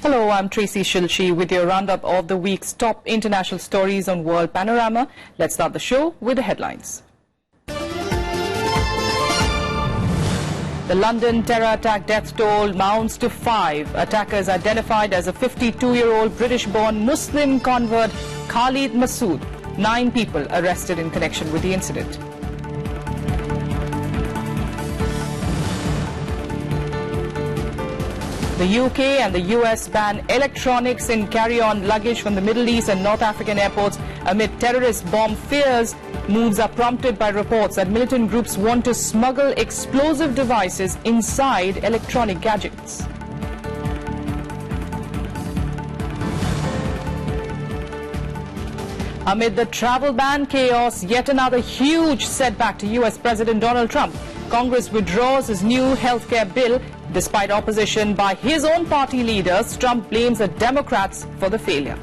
Hello, I'm Tracy Shilshi with your roundup of the week's top international stories on World Panorama. Let's start the show with the headlines. The London terror attack death toll mounts to 5. Attackers identified as a 52-year-old British-born Muslim convert Khalid Masood. 9 people arrested in connection with the incident. The UK and the US ban electronics in carry-on luggage from the Middle East and North African airports amid terrorist bomb fears. Moves are prompted by reports that militant groups want to smuggle explosive devices inside electronic gadgets. Amid the travel ban chaos, yet another huge setback to US President Donald Trump. Congress withdraws his new healthcare bill. Despite opposition by his own party leaders, Trump blames the Democrats for the failure.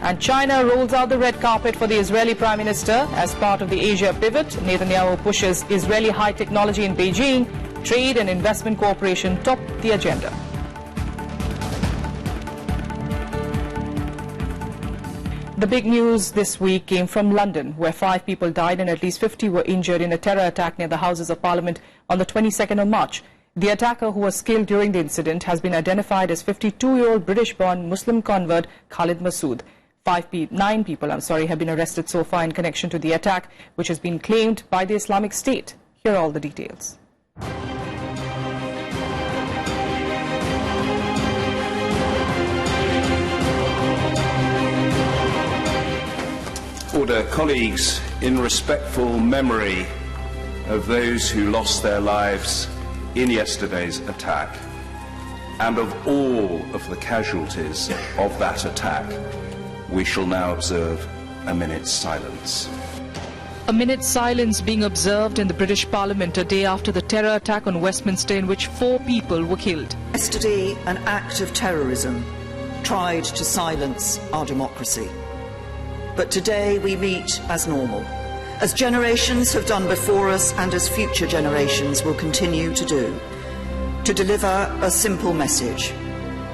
And China rolls out the red carpet for the Israeli Prime Minister. As part of the Asia pivot, Netanyahu pushes Israeli high technology in Beijing. Trade and investment cooperation top the agenda. The big news this week came from London, where 5 people died and at least 50 were injured in a terror attack near the Houses of Parliament on the 22nd of March. The attacker, who was killed during the incident, has been identified as 52-year-old British-born Muslim convert Khalid Masood. 9 people have been arrested so far in connection to the attack, which has been claimed by the Islamic State. Here are all the details. Order, colleagues, in respectful memory of those who lost their lives in yesterday's attack and of all of the casualties of that attack, we shall now observe a minute's silence. A minute's silence being observed in the British Parliament a day after the terror attack on Westminster in which 4 people were killed. Yesterday, an act of terrorism tried to silence our democracy. But today we meet as normal, as generations have done before us and as future generations will continue to do, to deliver a simple message: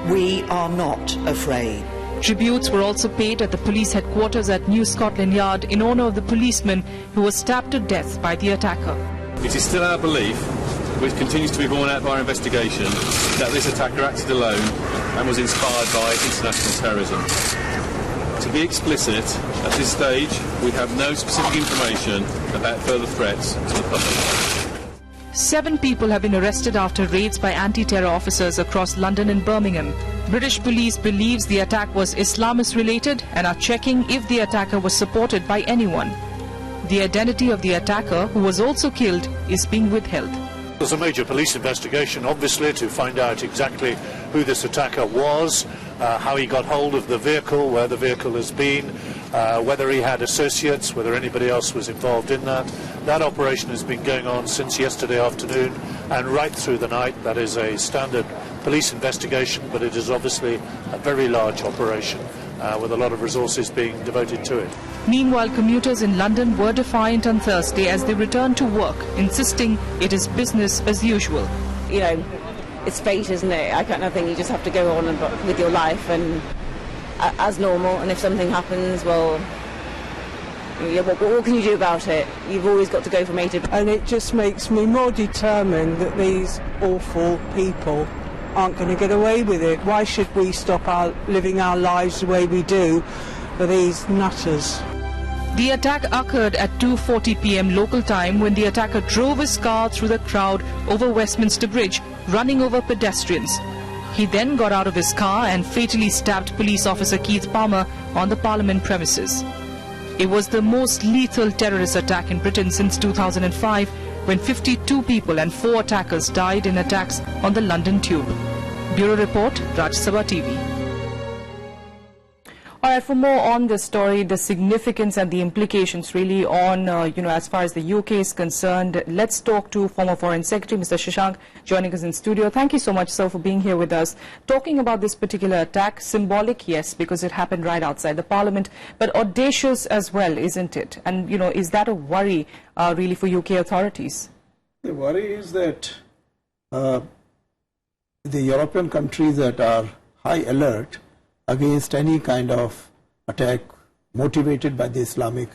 we are not afraid. Tributes were also paid at the police headquarters at New Scotland Yard in honour of the policeman who was stabbed to death by the attacker. It is still our belief, which continues to be borne out by our investigation, that this attacker acted alone and was inspired by international terrorism. To be explicit, at this stage, we have no specific information about further threats to the public. 7 people have been arrested after raids by anti-terror officers across London and Birmingham. British police believes the attack was Islamist-related and are checking if the attacker was supported by anyone. The identity of the attacker, who was also killed, is being withheld. There's a major police investigation, obviously, to find out exactly who this attacker was, how he got hold of the vehicle, where the vehicle has been, whether he had associates, whether anybody else was involved in that. That operation has been going on since yesterday afternoon and right through the night. That is a standard police investigation, but it is obviously a very large operation with a lot of resources being devoted to it. Meanwhile, commuters in London were defiant on Thursday as they returned to work, insisting it is business as usual. You know, it's fate, isn't it? I think you just have to go on with your life and as normal, and if something happens, well, yeah, what can you do about it? You've always got to go from A to B. And it just makes me more determined that these awful people aren't going to get away with it. Why should we stop living our lives the way we do for these nutters? The attack occurred at 2:40 p.m. local time when the attacker drove his car through the crowd over Westminster Bridge, running over pedestrians. He then got out of his car and fatally stabbed police officer Keith Palmer on the Parliament premises. It was the most lethal terrorist attack in Britain since 2005, when 52 people and 4 attackers died in attacks on the London Tube. Bureau Report, Raj Sabha TV. All right, for more on this story, the significance and the implications really on, as far as the UK is concerned, let's talk to former Foreign Secretary, Mr. Shashank, joining us in studio. Thank you so much, sir, for being here with us. Talking about this particular attack, symbolic, yes, because it happened right outside the Parliament, but audacious as well, isn't it? And, is that a worry really for UK authorities? The worry is that the European countries that are high alert against any kind of attack motivated by the Islamic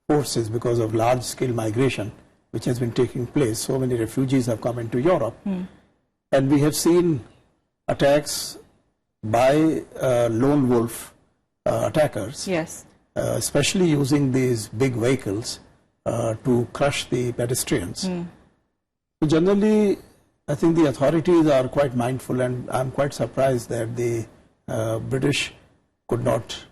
forces because of large-scale migration which has been taking place. So many refugees have come into Europe. And we have seen attacks by lone wolf attackers, Yes. Especially using these big vehicles to crush the pedestrians. So generally, I think the authorities are quite mindful, and I'm quite surprised that the British could not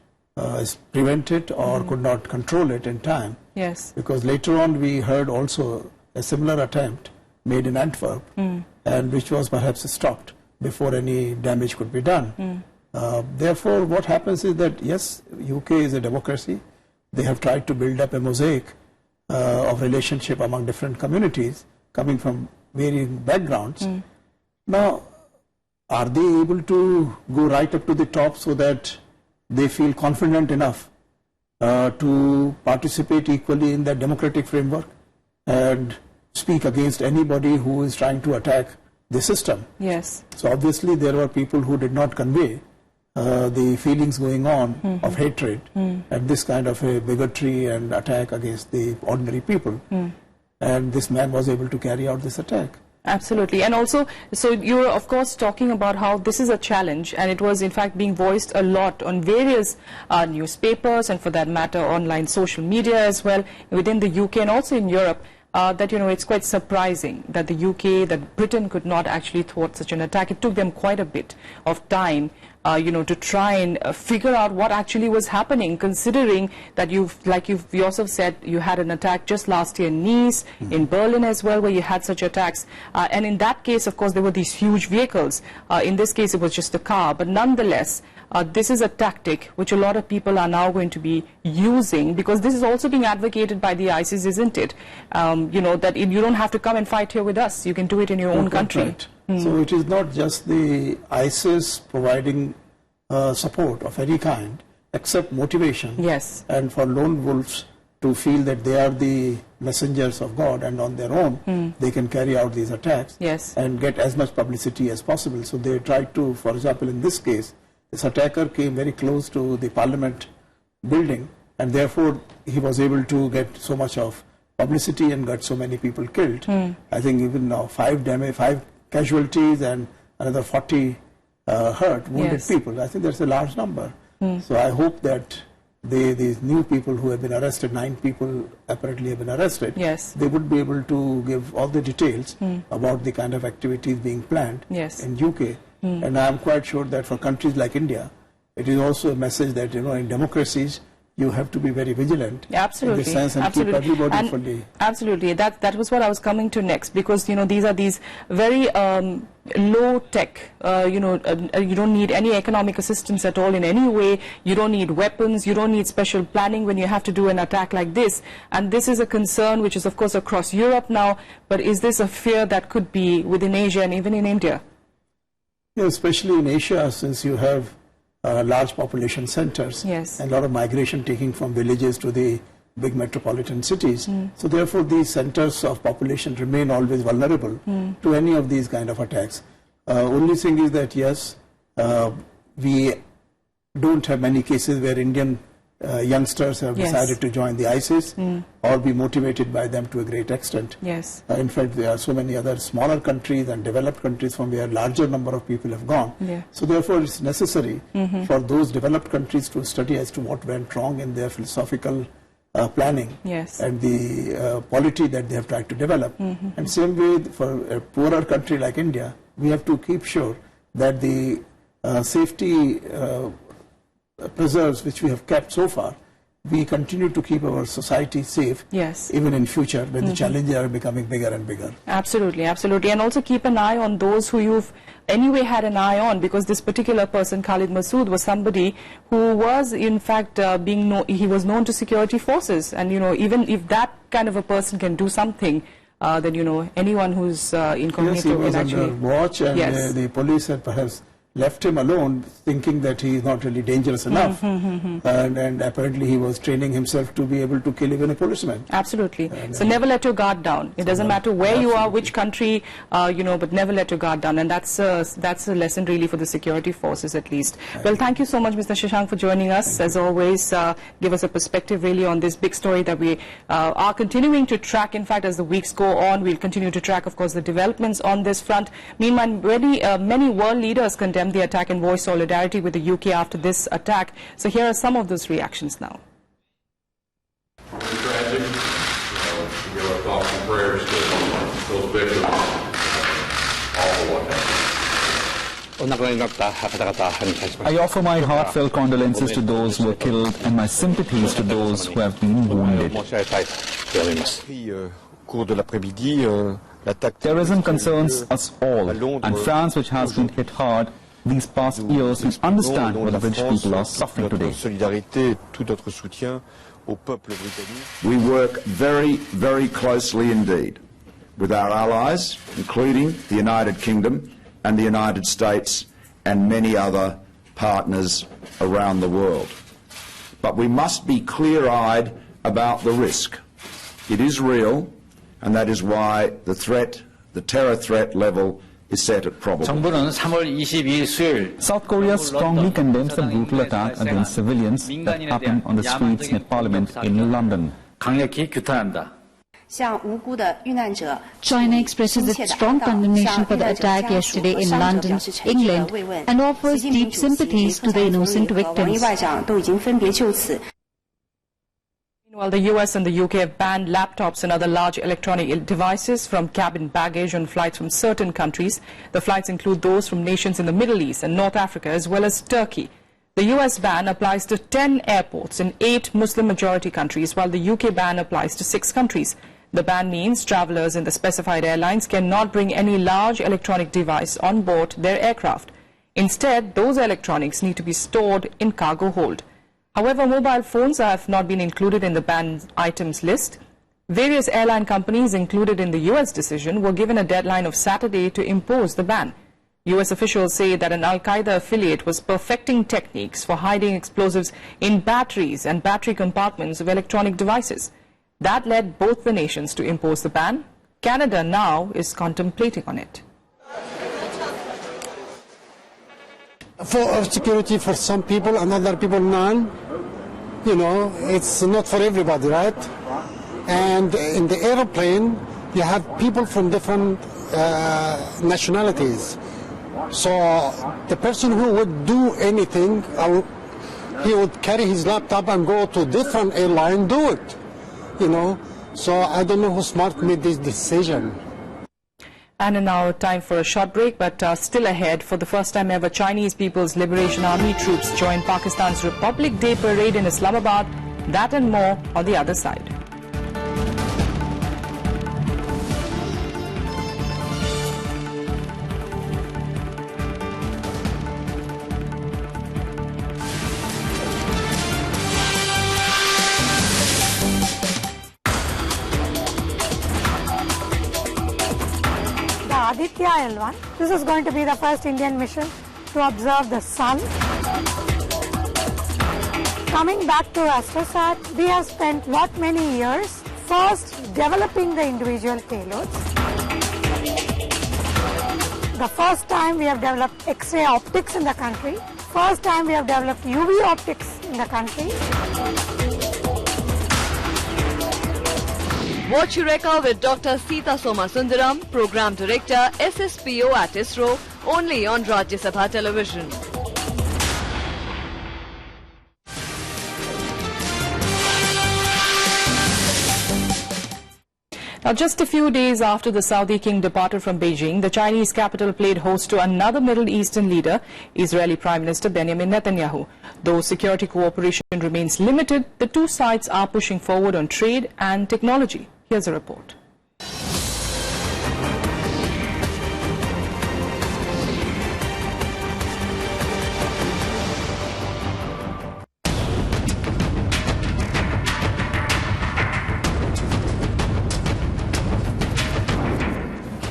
prevent it or could not control it in time. Yes. Because later on we heard also a similar attempt made in Antwerp, and which was perhaps stopped before any damage could be done. Therefore, what happens is that, yes, UK is a democracy. They have tried to build up a mosaic of relationship among different communities coming from varying backgrounds. Now, are they able to go right up to the top so that they feel confident enough to participate equally in that democratic framework and speak against anybody who is trying to attack the system? Yes. So obviously there were people who did not convey the feelings going on of hatred and this kind of a bigotry and attack against the ordinary people. And this man was able to carry out this attack. Absolutely. And also, so you're of course talking about how this is a challenge, and it was in fact being voiced a lot on various newspapers, and for that matter online social media as well, within the UK and also in Europe, that, you know, it's quite surprising that the UK, that Britain could not actually thwart such an attack. It took them quite a bit of time, you know, to try and figure out what actually was happening, considering that like you've yourself said, you had an attack just last year in Nice, in Berlin as well, where you had such attacks. And in that case, of course, there were these huge vehicles. In this case, it was just a car. But nonetheless, this is a tactic which a lot of people are now going to be using, because this is also being advocated by the ISIS, isn't it? You know, that you don't have to come and fight here with us. You can do it in your own country. Right. So it is not just the ISIS providing support of any kind, except motivation. Yes. And for lone wolves to feel that they are the messengers of God and on their own they can carry out these attacks. Yes. And get as much publicity as possible. So they tried to, for example, in this case, this attacker came very close to the Parliament building, and therefore he was able to get so much of publicity and got so many people killed. I think even now 5 casualties and another 40 hurt, wounded people. I think that's a large number. So I hope that these new people who have been arrested, 9 people apparently have been arrested, Yes. they would be able to give all the details about the kind of activities being planned Yes. in UK. And I am quite sure that for countries like India, it is also a message that, you know, in democracies, you have to be very vigilant. Absolutely. In the sense and Absolutely. keep everybody And fully. absolutely. That was what I was coming to next, because, you know, these are these very low tech, you know, you don't need any economic assistance at all in any way. You don't need weapons. You don't need special planning when you have to do an attack like this. And this is a concern which is, of course, across Europe now. But is this a fear that could be within Asia and even in India? Yeah, especially in Asia, since you have large population centers, Yes. and a lot of migration taking from villages to the big metropolitan cities. So therefore these centers of population remain always vulnerable to any of these kind of attacks. Only thing is that, yes, we don't have many cases where Indian youngsters have Yes. decided to join the ISIS or be motivated by them to a great extent. Yes. In fact, there are so many other smaller countries and developed countries from where larger number of people have gone. Yeah. So therefore, it's necessary for those developed countries to study as to what went wrong in their philosophical planning Yes. and the polity that they have tried to develop. And same way, for a poorer country like India, we have to keep sure that the safety preserves which we have kept so far, we continue to keep our society safe, Yes. even in future when the challenges are becoming bigger and bigger. Absolutely, absolutely. And also keep an eye on those who you've anyway had an eye on, because this particular person, Khalid Masood, was somebody who was in fact he was known to security forces. And, you know, even if that kind of a person can do something, then, you know, anyone who's incognito Yes, he was can actually... under watch, and Yes. the police had perhaps left him alone, thinking that he is not really dangerous enough. And apparently he was training himself to be able to kill even a policeman. Absolutely. So never let your guard down. It doesn't matter where you are, which country, but never let your guard down. And that's a lesson really for the security forces at least. Well, thank you so much, Mr. Shashank, for joining us. As always, give us a perspective really on this big story that we are continuing to track. In fact, as the weeks go on, we'll continue to track, of course, the developments on this front. Meanwhile, many world leaders condemned the attack and voiced solidarity with the UK after this attack. So here are some of those reactions now. Tragic. Give our thoughts and prayers to those victims. Awful what happened. I offer my heartfelt condolences to those who were killed and my sympathies to those who have been wounded. Terrorism concerns us all, and France, which has been hit hard these past years, will understand what the British people are suffering today. We work very, very closely indeed with our allies, including the United Kingdom and the United States and many other partners around the world. But we must be clear-eyed about the risk. It is real, and that is why the terror threat level is set at probable. South Korea strongly condemns the brutal attack against civilians that happened on the streets near Parliament in London. China expresses its strong condemnation for the attack yesterday in London, England, and offers deep sympathies to the innocent victims. Meanwhile, the US and the UK have banned laptops and other large electronic devices from cabin baggage on flights from certain countries. The flights include those from nations in the Middle East and North Africa, as well as Turkey. The US ban applies to 10 airports in 8 Muslim-majority countries, while the UK ban applies to 6 countries. The ban means travellers in the specified airlines cannot bring any large electronic device on board their aircraft. Instead, those electronics need to be stored in cargo hold. However, mobile phones have not been included in the banned items list. Various airline companies included in the US decision were given a deadline of Saturday to impose the ban. US officials say that an Al-Qaeda affiliate was perfecting techniques for hiding explosives in batteries and battery compartments of electronic devices. That led both the nations to impose the ban. Canada now is contemplating on it. For security for some people and other people none. It's not for everybody, right? And in the airplane, you have people from different nationalities. So the person who would do anything, he would carry his laptop and go to different airline, do it. So I don't know who smart made this decision. And now time for a short break, but still ahead. For the first time ever, Chinese People's Liberation Army troops joined Pakistan's Republic Day parade in Islamabad. That and more on the other side. Aditya L1. This is going to be the first Indian mission to observe the sun. Coming back to Astrosat, we have spent what many years first developing the individual payloads. The first time we have developed X-ray optics in the country. First time we have developed UV optics in the country. Watch Eureka with Dr. Sita Somasundaram, Program Director, SSPO at ISRO, only on Rajya Sabha Television. Now, just a few days after the Saudi king departed from Beijing, the Chinese capital played host to another Middle Eastern leader, Israeli Prime Minister Benjamin Netanyahu. Though security cooperation remains limited, the two sides are pushing forward on trade and technology. Here's a report.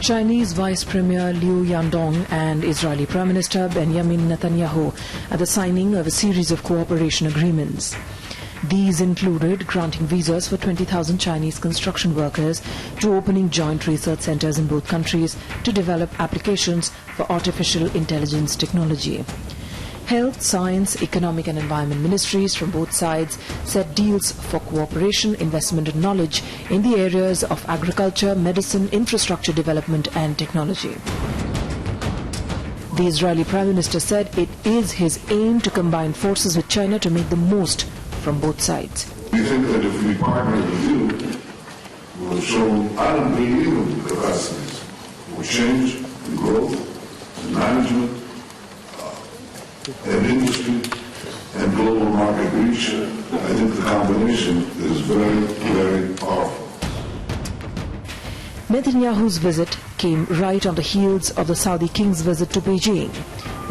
Chinese Vice Premier Liu Yandong and Israeli Prime Minister Benjamin Netanyahu at the signing of a series of cooperation agreements. These included granting visas for 20,000 Chinese construction workers to opening joint research centers in both countries to develop applications for artificial intelligence technology. Health, Science, Economic and Environment ministries from both sides set deals for cooperation, investment and knowledge in the areas of agriculture, medicine, infrastructure development and technology. The Israeli Prime Minister said it is his aim to combine forces with China to make the most from both sides. We think that if we partner with you, we'll show unbelievable capacities for change, and growth, and management, and industry, and global market reach. I think the combination is very, very powerful. Netanyahu's visit came right on the heels of the Saudi king's visit to Beijing,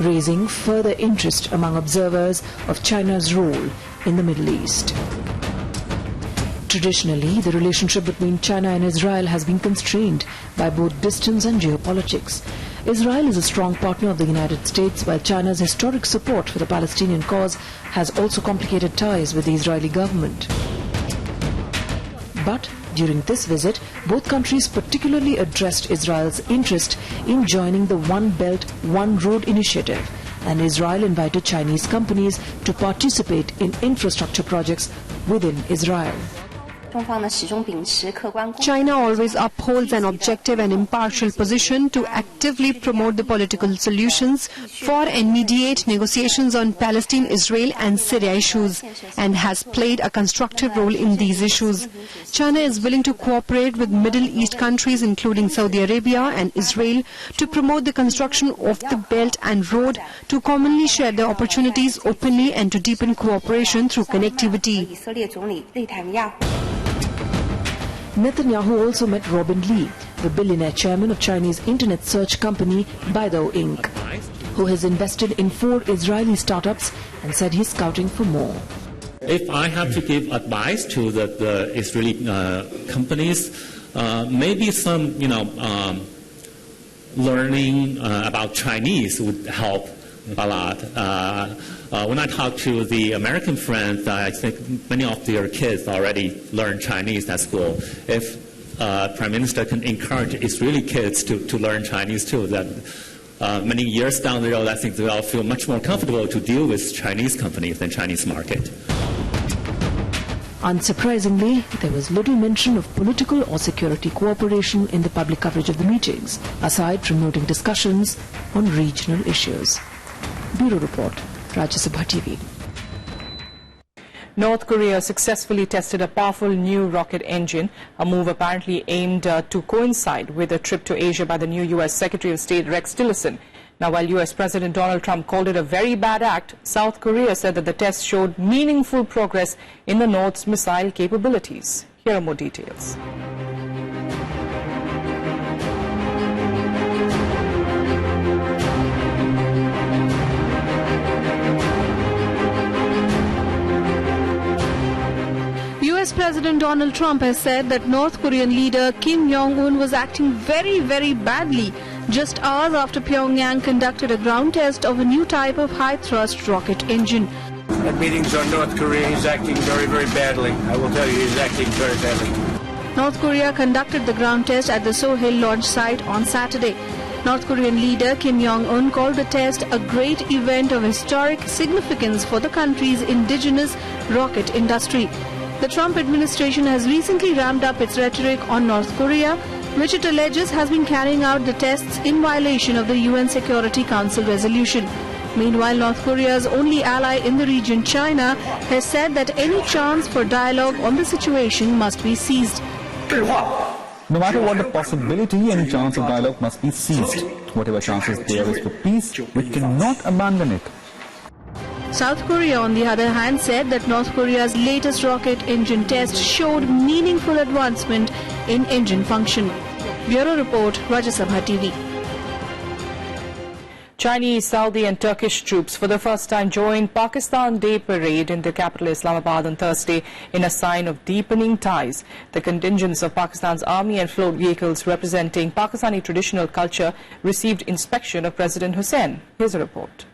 raising further interest among observers of China's role in the Middle East. Traditionally, the relationship between China and Israel has been constrained by both distance and geopolitics. Israel is a strong partner of the United States, while China's historic support for the Palestinian cause has also complicated ties with the Israeli government. But during this visit, both countries particularly addressed Israel's interest in joining the One Belt, One Road initiative, and Israel invited Chinese companies to participate in infrastructure projects within Israel. China always upholds an objective and impartial position to actively promote the political solutions for and mediate negotiations on Palestine, Israel and Syria issues, and has played a constructive role in these issues. China is willing to cooperate with Middle East countries including Saudi Arabia and Israel to promote the construction of the Belt and Road, to commonly share the opportunities openly and to deepen cooperation through connectivity. Netanyahu also met Robin Lee, the billionaire chairman of Chinese internet search company Baidu Inc., who has invested in 4 Israeli startups and said he's scouting for more. If I have to give advice to the Israeli companies, maybe some, learning about Chinese would help a lot. When I talk to the American friends, I think many of their kids already learn Chinese at school. If Prime Minister can encourage Israeli kids to learn Chinese too, then many years down the road, I think they'll feel much more comfortable to deal with Chinese companies and Chinese market. Unsurprisingly, there was little mention of political or security cooperation in the public coverage of the meetings, aside from noting discussions on regional issues. Bureau Report, Rajya Sabha TV. North Korea successfully tested a powerful new rocket engine, a move apparently aimed to coincide with a trip to Asia by the new U.S. Secretary of State Rex Tillerson. Now, while U.S. President Donald Trump called it a very bad act, South Korea said that the test showed meaningful progress in the North's missile capabilities. Here are more details. US President Donald Trump has said that North Korean leader Kim Jong-un was acting very, very badly just hours after Pyongyang conducted a ground test of a new type of high-thrust rocket engine. At meetings on North Korea, he's acting very, very badly. I will tell you, he's acting very badly. North Korea conducted the ground test at the Sohail launch site on Saturday. North Korean leader Kim Jong-un called the test a great event of historic significance for the country's indigenous rocket industry. The Trump administration has recently ramped up its rhetoric on North Korea, which it alleges has been carrying out the tests in violation of the UN Security Council resolution. Meanwhile, North Korea's only ally in the region, China, has said that any chance for dialogue on the situation must be seized. No matter what the possibility, any chance of dialogue must be seized. Whatever chances there is for peace, we cannot abandon it. South Korea, on the other hand, said that North Korea's latest rocket engine test showed meaningful advancement in engine function. Bureau Report, Rajya Sabha TV. Chinese, Saudi and Turkish troops for the first time joined Pakistan Day Parade in the capital Islamabad on Thursday in a sign of deepening ties. The contingents of Pakistan's army and float vehicles representing Pakistani traditional culture received inspection of President Hussein. Here's a report.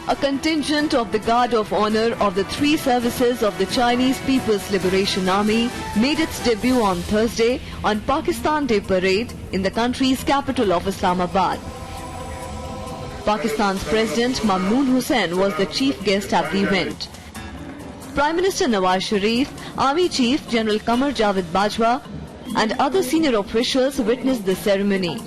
A contingent of the Guard of Honor of the three services of the Chinese People's Liberation Army made its debut on Thursday on Pakistan Day Parade in the country's capital of Islamabad. Pakistan's President Mamnoon Hussain was the chief guest at the event. Prime Minister Nawaz Sharif, Army Chief General Qamar Javed Bajwa and other senior officials witnessed the ceremony.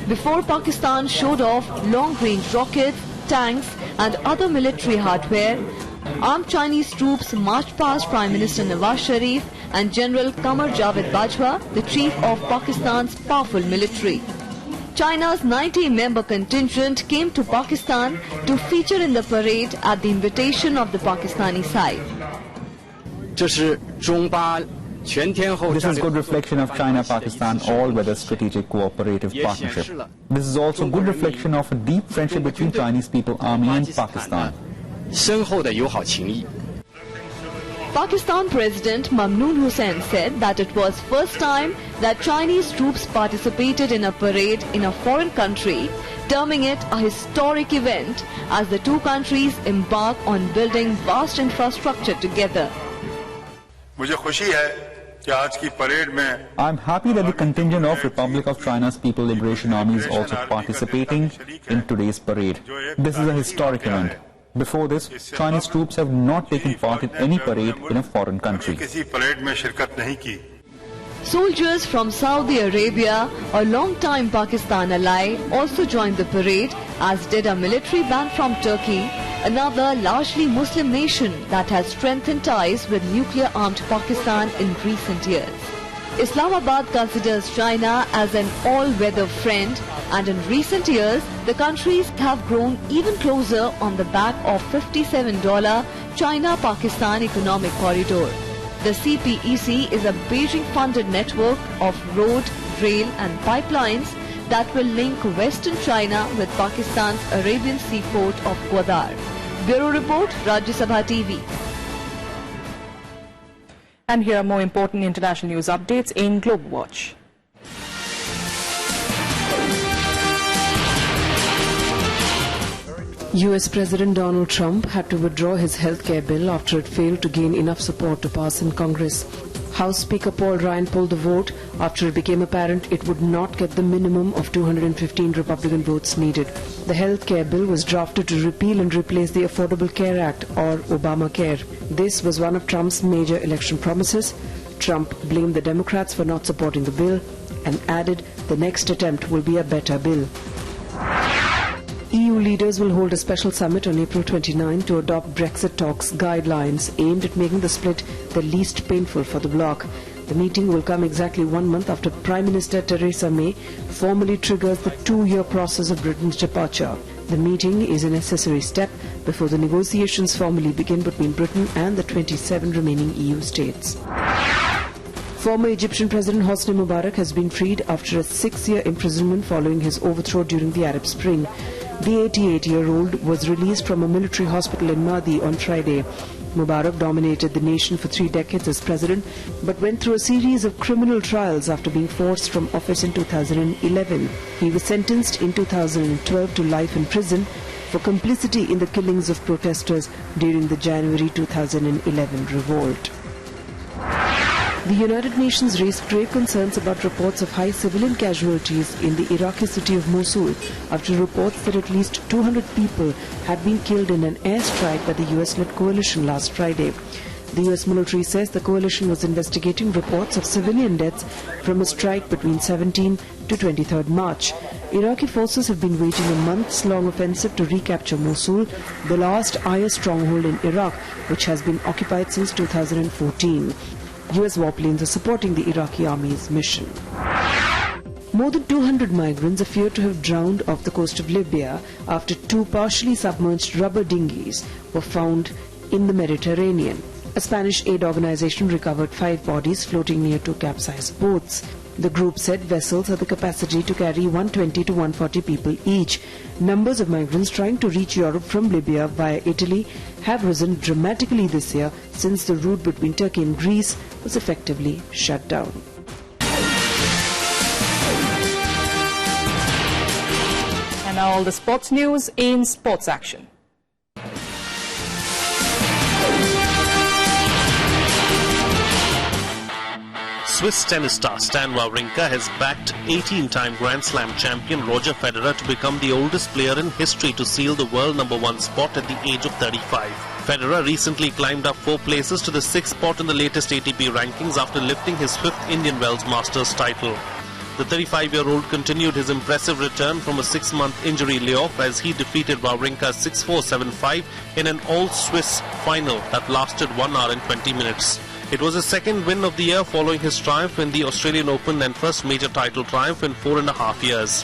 Before Pakistan showed off long-range rockets, tanks and other military hardware, armed Chinese troops marched past Prime Minister Nawaz Sharif and General Qamar Javed Bajwa, the chief of Pakistan's powerful military. China's 90-member contingent came to Pakistan to feature in the parade at the invitation of the Pakistani side. This is good reflection of China-Pakistan all-weather strategic cooperative partnership. This is also good reflection of a deep friendship between Chinese people, army and Pakistan. Pakistan President Mamnoon Hussain said that it was first time that Chinese troops participated in a parade in a foreign country, terming it a historic event as the two countries embark on building vast infrastructure together. I'm happy that the contingent of Republic of China's People Liberation Army is also participating in today's parade. This is a historic event. Before this, Chinese troops have not taken part in any parade in a foreign country. Soldiers from Saudi Arabia, a long-time Pakistan ally, also joined the parade, as did a military band from Turkey, another largely Muslim nation that has strengthened ties with nuclear-armed Pakistan in recent years. Islamabad considers China as an all-weather friend, and in recent years, the countries have grown even closer on the back of $57 China-Pakistan Economic Corridor. The CPEC is a Beijing-funded network of road, rail and pipelines that will link Western China with Pakistan's Arabian seaport of Gwadar. Bureau Report, Rajya Sabha TV. And here are more important international news updates in Global Watch. US President Donald Trump had to withdraw his health care bill after it failed to gain enough support to pass in Congress. House Speaker Paul Ryan pulled the vote after it became apparent it would not get the minimum of 215 Republican votes needed. The health care bill was drafted to repeal and replace the Affordable Care Act, or Obamacare. This was one of Trump's major election promises. Trump blamed the Democrats for not supporting the bill and added the next attempt will be a better bill. EU leaders will hold a special summit on April 29 to adopt Brexit talks guidelines aimed at making the split the least painful for the bloc. The meeting will come exactly 1 month after Prime Minister Theresa May formally triggers the 2-year process of Britain's departure. The meeting is a necessary step before the negotiations formally begin between Britain and the 27 remaining EU states. Former Egyptian President Hosni Mubarak has been freed after a 6-year imprisonment following his overthrow during the Arab Spring. The 88-year-old was released from a military hospital in Mahdi on Friday. Mubarak dominated the nation for 3 decades as president, but went through a series of criminal trials after being forced from office in 2011. He was sentenced in 2012 to life in prison for complicity in the killings of protesters during the January 2011 revolt. The United Nations raised grave concerns about reports of high civilian casualties in the Iraqi city of Mosul after reports that at least 200 people had been killed in an airstrike by the US-led coalition last Friday. The US military says the coalition was investigating reports of civilian deaths from a strike between 17 to 23rd March. Iraqi forces have been waging a months-long offensive to recapture Mosul, the last IS stronghold in Iraq, which has been occupied since 2014. US warplanes are supporting the Iraqi army's mission. More than 200 migrants appear to have drowned off the coast of Libya after 2 partially submerged rubber dinghies were found in the Mediterranean. A Spanish aid organization recovered 5 bodies floating near 2 capsized boats. The group said vessels have the capacity to carry 120 to 140 people each. Numbers of migrants trying to reach Europe from Libya via Italy have risen dramatically this year since the route between Turkey and Greece was effectively shut down. And now all the sports news in Sports Action. Swiss tennis star Stan Wawrinka has backed 18-time Grand Slam champion Roger Federer to become the oldest player in history to seal the world #1 spot at the age of 35. Federer recently climbed up 4 places to the 6th spot in the latest ATP rankings after lifting his 5th Indian Wells Masters title. The 35-year-old continued his impressive return from a 6-month injury layoff as he defeated Wawrinka 6-4, 7-5 in an all-Swiss final that lasted 1 hour and 20 minutes. It was his second win of the year following his triumph in the Australian Open and first major title triumph in 4.5 years.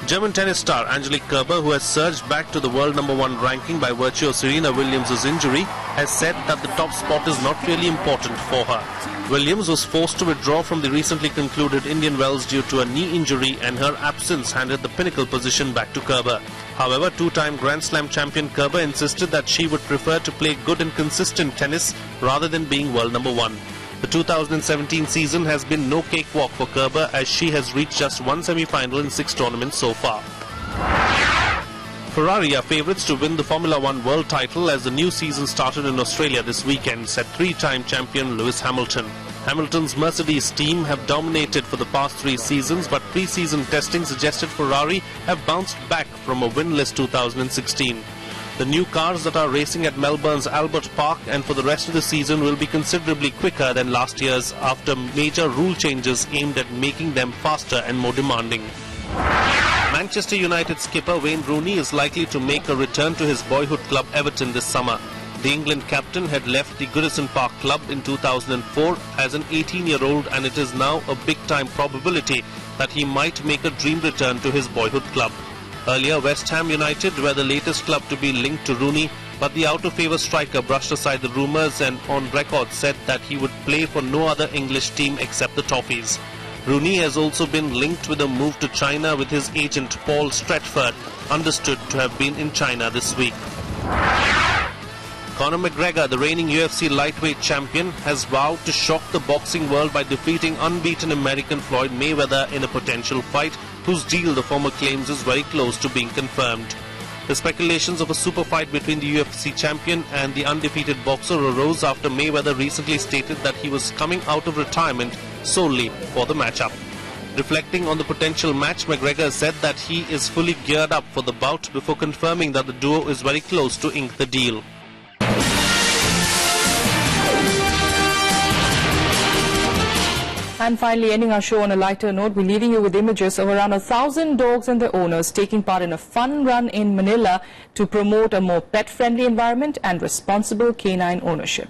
German tennis star Angelique Kerber, who has surged back to the world #1 ranking by virtue of Serena Williams' injury, has said that the top spot is not really important for her. Williams was forced to withdraw from the recently concluded Indian Wells due to a knee injury, and her absence handed the pinnacle position back to Kerber. However, 2-time Grand Slam champion Kerber insisted that she would prefer to play good and consistent tennis rather than being world #1. The 2017 season has been no cakewalk for Kerber as she has reached just 1 semi-final in 6 tournaments so far. Ferrari are favourites to win the Formula 1 world title as the new season started in Australia this weekend, said 3-time champion Lewis Hamilton. Hamilton's Mercedes team have dominated for the past 3 seasons, but pre-season testing suggested Ferrari have bounced back from a winless 2016. The new cars that are racing at Melbourne's Albert Park and for the rest of the season will be considerably quicker than last year's after major rule changes aimed at making them faster and more demanding. Manchester United skipper Wayne Rooney is likely to make a return to his boyhood club Everton this summer. The England captain had left the Goodison Park club in 2004 as an 18-year-old, and it is now a big-time probability that he might make a dream return to his boyhood club. Earlier, West Ham United were the latest club to be linked to Rooney, but the out-of-favour striker brushed aside the rumours and on record said that he would play for no other English team except the Toffees. Rooney has also been linked with a move to China with his agent Paul Stretford, understood to have been in China this week. Conor Mcgregor, the reigning UFC lightweight champion, has vowed to shock the boxing world by defeating unbeaten American Floyd Mayweather in a potential fight whose deal the former claims is very close to being confirmed. The speculations of a super fight between the UFC champion and the undefeated boxer arose after Mayweather recently stated that he was coming out of retirement solely for the matchup. Reflecting on the potential match, McGregor said that he is fully geared up for the bout before confirming that the duo is very close to ink the deal. And finally, ending our show on a lighter note, we're leaving you with images of around 1,000 dogs and their owners taking part in a fun run in Manila to promote a more pet-friendly environment and responsible canine ownership.